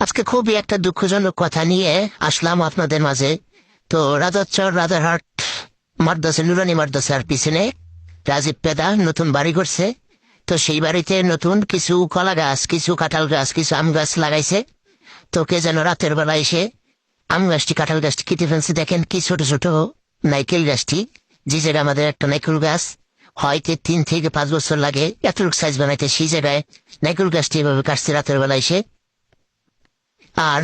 আজকে খুবই একটা দুঃখজনক কথা নিয়ে আসলাম আপনাদের মাঝে। তো রাজারচর রাজারহাট মাদ্রাসা নুরানি মাদ্রাসার পিছনে রাজীব পেদা নতুন বাড়ি করছে। তো সেই বাড়িতে নতুন কিছু কলা গাছ, কিছু কাঁঠাল গাছ, কিছু আম গাছ লাগাইছে। তো কে যেন রাতের বেলা এসে আম গাছটি কাঁঠাল গাছটি কেটে ফেলছে। দেখেন কি ছোট ছোট নাইকেল গাছটি, যে জায়গায় আমাদের একটা নাইকেল গাছ হয়তো 3 থেকে 5 বছর লাগে এতটুকু সাইজ বানাইতে, সেই জায়গায় নাইকেল গাছটি এভাবে কাটছে রাতের বেলা এসে। আর